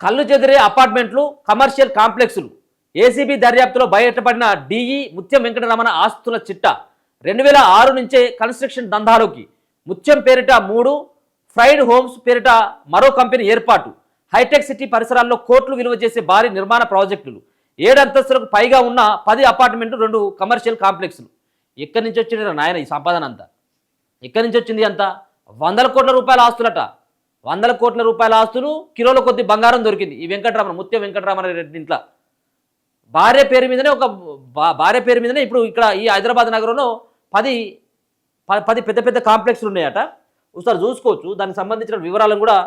కళ్ళు చెదిరే అపార్ట్మెంట్లు, commercial కాంప్లెక్స్లు. ACB దర్యాప్తులో బయటపడిన డిఈ ముత్యం వెంకటరమణ ఆస్తుల చిట్టా. 2006 నుంచే కన్స్ట్రక్షన్ దందాలోకి. ముత్యం పేరిట 3, ఫ్రైడ్ హోమ్స్ పేరిట మరో కంపెనీ ఏర్పాటు. హైటెక్ సిటీ పరిసరాల్లో కోట్లు విలువ చేసే భారీ నిర్మాణ ప్రాజెక్టులు. 7 అంతస్తులకు పైగా ఉన్న 10 అపార్ట్మెంట్లు, 2 కమర్షియల్ కాంప్లెక్స్లు. ఎక్కడి నుంచి వచ్చింది నాయన ఈ సంపాదన అంతా? ఎక్కడి నుంచి వచ్చింది అంతా? 100 కోట్ల రూపాయల ఆస్తులట. 100 కోట్ల రూపాయల ఆస్తులు, కిలోల కొద్ది బంగారం దొరికింది ఈ వెంకటరమణ, ముత్యం వెంకటరమణ రెడ్డి ఇంట్లో. భార్య పేరు మీదనే ఇప్పుడు ఇక్కడ ఈ హైదరాబాద్ నగరంలో 10 పెద్ద పెద్ద కాంప్లెక్స్లు ఉన్నాయట. ఒకసారి చూసుకోవచ్చు. దానికి సంబంధించిన వివరాలను కూడా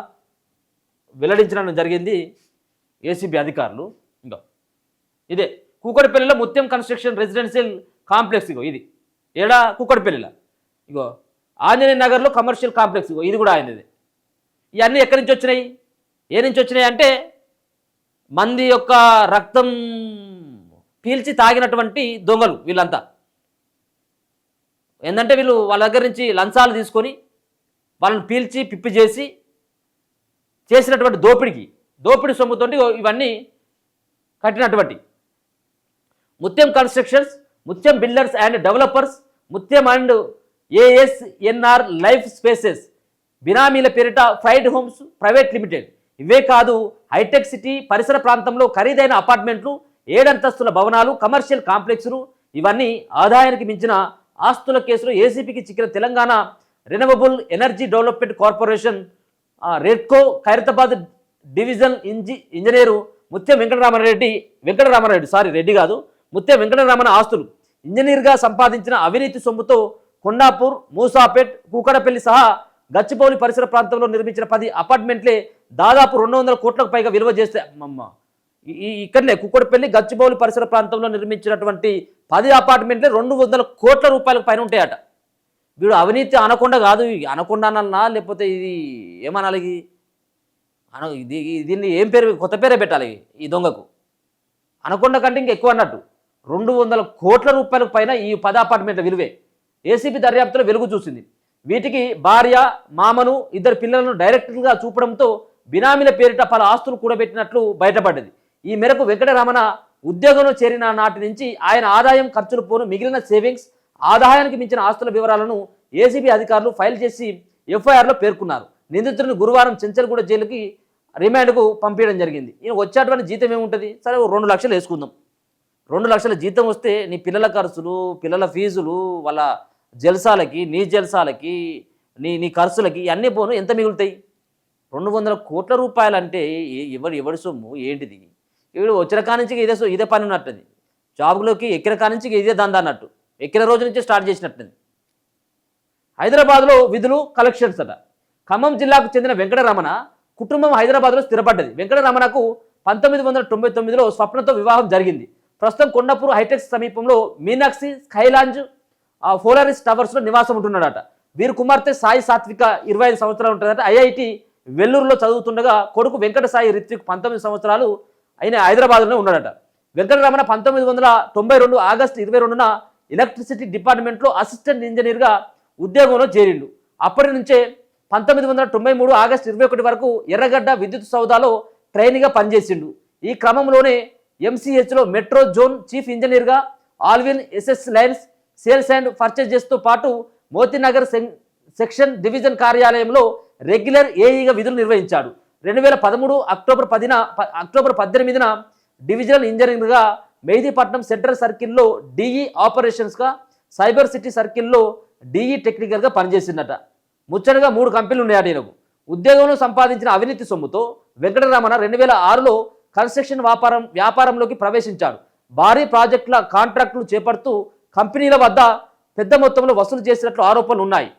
వెల్లడించడం జరిగింది ఏసీబీ అధికారులు. ఇంకా ఇదే కూకట్పల్లిలో ముత్యం కన్స్ట్రక్షన్ రెసిడెన్షియల్ కాంప్లెక్స్. ఇగో ఇది ఏడా కూకట్పల్లిలో. ఇగో ఆంజనేయ నగర్లో కమర్షియల్ కాంప్లెక్స్. ఇగో ఇది కూడా ఆయనది. ఇవన్నీ ఎక్కడి నుంచి వచ్చినాయి? ఏ నుంచి వచ్చినాయి అంటే మంది యొక్క రక్తం పీల్చి తాగినటువంటి దొంగలు వీళ్ళంతా. ఏంటంటే వీళ్ళు వాళ్ళ దగ్గర నుంచి లంచాలు తీసుకొని వాళ్ళని పీల్చి పిప్పి చేసినటువంటి దోపిడి సొమ్ముతో ఇవన్నీ కట్టినటువంటి ముత్యం constructions, Mutyam builders and developers, Mutyam and ASNR life spaces, బినామీల పేరిట ఫ్రైడ్ హోమ్స్ ప్రైవేట్ లిమిటెడ్. ఇవే కాదు, హైటెక్ సిటీ పరిసర ప్రాంతంలో ఖరీదైన అపార్ట్మెంట్లు, 7 అంతస్తుల భవనాలు, కమర్షియల్ కాంప్లెక్స్లు, ఇవన్నీ ఆదాయానికి మించిన ఆస్తుల కేసులో ఏసీపీకి చిక్కిన Telangana renewable energy development corporation REDCO Khairatabad division engineer ముత్యం ముత్యం వెంకటరమణ ఆస్తులు. ఇంజనీర్గా సంపాదించిన అవినీతి సొమ్ముతో కొండాపూర్, మూసాపేట్, కూకడపల్లి సహా గచ్చిబౌలి పరిసర ప్రాంతంలో నిర్మించిన 10 అపార్ట్మెంట్లే దాదాపు 200 కోట్లకు పైగా విలువ చేస్తే ఇక్కడనే కుక్కడపల్లి, గచ్చిబౌలి పరిసర ప్రాంతంలో నిర్మించినటువంటి 10 అపార్ట్మెంట్లే 200 కోట్ల రూపాయలకు పైన ఉంటాయట. వీడు అవినీతి అనకొండ కాదు, అనకొండ అనాలన్నా లేకపోతే ఇది ఏమనాలి? దీన్ని ఏం పేరు, కొత్త పేరే పెట్టాలి ఈ దొంగకు. అనకొండ కంటే ఇంకా ఎక్కువ అన్నట్టు. 200 కోట్ల రూపాయలకు పైన ఈ 10 అపార్ట్మెంట్ల విలువే. ఏసీబీ దర్యాప్తులో వెలుగు చూసింది. వీటికి భార్య, మామను, 2 పిల్లలను డైరెక్ట్గా చూపడంతో బినామీల పేరిట పలు ఆస్తులు కూడబెట్టినట్లు బయటపడ్డది. ఈ మేరకు వెంకటరమణ ఉద్యోగంలో చేరిన నాటి నుంచి ఆయన ఆదాయం, ఖర్చులు పోను మిగిలిన సేవింగ్స్, ఆదాయానికి మించిన ఆస్తుల వివరాలను ఏసీబీ అధికారులు ఫైల్ చేసి ఎఫ్ఐఆర్లో పేర్కొన్నారు. నిందితుడిని గురువారం చెంచల్గూడ జైలుకి రిమాండ్కు పంపించడం జరిగింది. ఈయన వచ్చేటువంటి జీతం ఏముంటుంది? సరే 2 లక్షలు వేసుకుందాం. 2 లక్షల జీతం వస్తే నీ పిల్లల ఖర్చులు, పిల్లల ఫీజులు, వాళ్ళ జల్సాలకి, నీ జల్సాలకి, నీ ఖర్చులకి అన్నీ పోను ఎంత మిగులుతాయి? 200 కోట్ల రూపాయలు అంటే ఎవడి సొమ్ము ఏంటిది? వీడు వచ్చిన కానించి ఇదే పని ఉన్నట్టుది. జాబ్లోకి ఎక్కిన కానించి ఇదే దందా అన్నట్టు. ఎక్కిన రోజు నుంచి స్టార్ట్ చేసినట్టుది. హైదరాబాద్లో విధులు, కలెక్షన్స్ అట. ఖమ్మం జిల్లాకు చెందిన వెంకటరమణ కుటుంబం హైదరాబాద్లో స్థిరపడ్డది. వెంకటరమణకు 1999లో స్వప్నతో వివాహం జరిగింది. ప్రస్తుతం కొండాపూర్ హైటెక్స్ సమీపంలో మీనాక్షి స్కైలాంజ్ ఫోలారిస్ టవర్స్లో నివాసం ఉంటున్నాడట. వీరు కుమార్తె సాయి సాత్విక 25 సంవత్సరాలు ఉంటుందట. ఐఐటి వెల్లూరులో చదువుతుండగా కొడుకు వెంకట సాయి రిత్విక్ 19 సంవత్సరాలు అయిన హైదరాబాద్లోనే ఉన్నాడట. వెంకటరమణ 1992 ఆగస్టు 22న ఎలక్ట్రిసిటీ డిపార్ట్మెంట్లో అసిస్టెంట్ ఇంజనీర్గా ఉద్యోగంలో చేరిండు. అప్పటి నుంచే 1993 ఆగస్టు 21 వరకు ఎర్రగడ్డ విద్యుత్ సౌదాలో ట్రైనీగా పనిచేసిండు. ఈ క్రమంలోనే ఎంసీహెచ్లో మెట్రో జోన్ చీఫ్ ఇంజనీర్గా, Allwyn SS lines sales and పర్చేజెస్తో పాటు మోతీనగర్ సెక్షన్ డివిజన్ కార్యాలయంలో రెగ్యులర్ ఏఈగా విధులు నిర్వహించాడు. 2013 అక్టోబర్ 18న డివిజనల్ ఇంజనీర్గా మెహదీపట్నం సెంట్రల్ సర్కిల్లో డిఈ ఆపరేషన్స్గా, సైబర్ సిటీ సర్కిల్లో డిఈ టెక్నికల్గా పనిచేసిందట. ముచ్చటగా 3 కంపెనీలు ఉన్నాయట ఈయనకు. ఉద్యోగంలో సంపాదించిన అవినీతి సొమ్ముతో వెంకటరమణ 2006లో కన్స్ట్రక్షన్ వ్యాపారంలోకి ప్రవేశించాడు. భారీ ప్రాజెక్టుల కాంట్రాక్టులు చేపడుతూ కంపెనీల వద్ద పెద్ద మొత్తంలో వసూలు చేసినట్లు ఆరోపణలు ఉన్నాయి.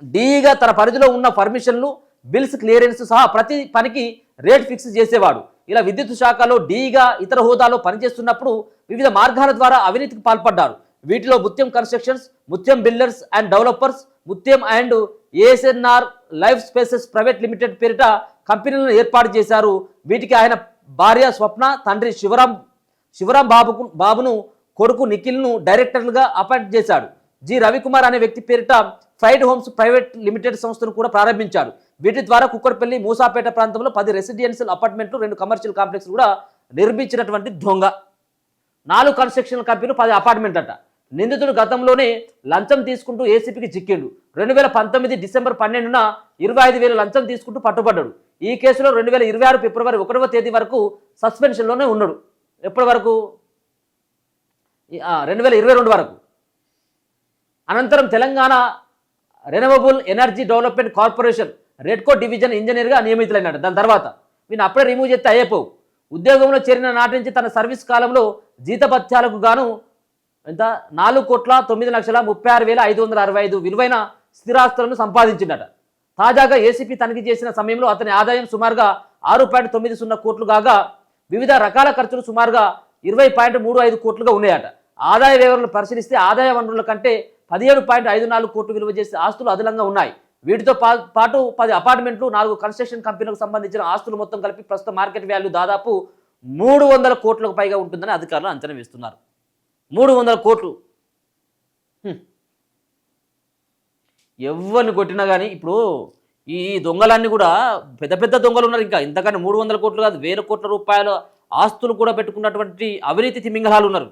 డీఈగా తన పరిధిలో ఉన్న పర్మిషన్లు, బిల్స్ క్లియరెన్స్ సహా ప్రతి పనికి రేట్ ఫిక్స్ చేసేవాడు. ఇలా విద్యుత్ శాఖలో డీఈగా ఇతర హోదాలో పనిచేస్తున్నప్పుడు వివిధ మార్గాల ద్వారా అవినీతికి పాల్పడ్డారు. వీటిలో Mutyam constructions, Mutyam builders and developers, Mutyam and ASNR life spaces private limited పేరిట కంపెనీలను ఏర్పాటు చేశారు. వీటికి ఆయన భార్య స్వప్న, తండ్రి శివరాం బాబును, కొడుకు నిఖిల్ను డైరెక్టర్లుగా అపాయింట్ చేశాడు. జి రవికుమార్ అనే వ్యక్తి పేరిట ఫ్రైడ్ హోమ్స్ ప్రైవేట్ లిమిటెడ్ సంస్థను కూడా ప్రారంభించాడు. వీటి ద్వారా కుక్కడపల్లి మూసాపేట ప్రాంతంలో 10 రెసిడెన్షియల్ అపార్ట్మెంట్లు 2 కమర్షియల్ కాంప్లెక్స్ కూడా నిర్మించినటువంటి దొంగ. 4 కన్స్ట్రక్షన్ కంపెనీలు 10 అపార్ట్మెంట్ అట. నిందితుడు గతంలోనే లంచం తీసుకుంటూ ఏసీపీకి చిక్కిండు. 2019 డిసెంబర్ 12న 25,000 లంచం తీసుకుంటూ పట్టుబడ్డాడు. ఈ కేసులో 2026 ఫిబ్రవరి 1వ తేదీ వరకు సస్పెన్షన్లోనే ఉన్నాడు. ఎప్పటి వరకు? 2022 వరకు. అనంతరం Telangana renewable energy development corporation REDCO division ఇంజనీర్గా నియమితులైనాడు. దాని తర్వాత వీని అప్పుడే రిమూవ్ చేస్తే అయ్యేపోవు. ఉద్యోగంలో చేరిన నాటి నుంచి తన సర్వీస్ కాలంలో జీతభత్యాలకు గాను ఎంత 4,09,36,565 విలువైన స్థిరాస్తులను సంపాదించిందట. తాజాగా ఏసీపీ తనిఖీ చేసిన సమయంలో అతని ఆదాయం సుమారుగా 6.90 కోట్లు కాగా వివిధ రకాల ఖర్చులు సుమారుగా 20.35 కోట్లుగా ఉన్నాయట. ఆదాయ వివరాలను పరిశీలిస్తే ఆదాయ వనరుల కంటే 17.54 కోట్లు విలువ చేసే ఆస్తులు అదనంగా ఉన్నాయి. వీటితో పాటు 10 అపార్ట్మెంట్లు 4 కన్స్ట్రక్షన్ కంపెనీలకు సంబంధించిన ఆస్తులు మొత్తం కలిపి ప్రస్తుత మార్కెట్ వాల్యూ దాదాపు 300 కోట్లకు పైగా ఉంటుందని అధికారులు అంచనా వేస్తున్నారు. 300 కోట్లు. ఎవరిని కొట్టినా కానీ ఇప్పుడు ఈ దొంగలన్నీ కూడా పెద్ద పెద్ద దొంగలు ఉన్నారు. ఇంకా ఇంతకన్నా 300 కోట్లు కాదు, 1000 కోట్ల రూపాయల ఆస్తులు కూడా పెట్టుకున్నటువంటి అవినీతి తిమింగళాలు ఉన్నారు.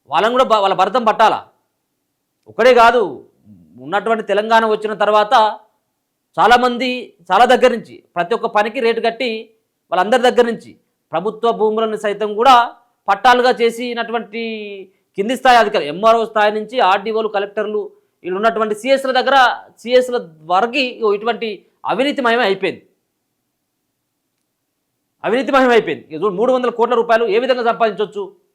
వాళ్ళని కూడా వాళ్ళ భరతం పట్టాలా. ఒకడే కాదు, ఉన్నటువంటి తెలంగాణ వచ్చిన తర్వాత చాలామంది చాలా దగ్గర నుంచి ప్రతి ఒక్క పనికి రేటు కట్టి వాళ్ళందరి దగ్గర నుంచి ప్రభుత్వ భూములను సైతం కూడా పట్టాలుగా చేసినటువంటి కింది స్థాయి అధికారులు, ఎంఆర్ఓ స్థాయి నుంచి ఆర్డీఓలు, కలెక్టర్లు, వీళ్ళు ఉన్నటువంటి సిఎస్ల దగ్గర సిఎస్ల వరకు ఇటువంటి అవినీతిమయమే అయిపోయింది. 300 కోట్ల రూపాయలు ఏ విధంగా సంపాదించవచ్చు?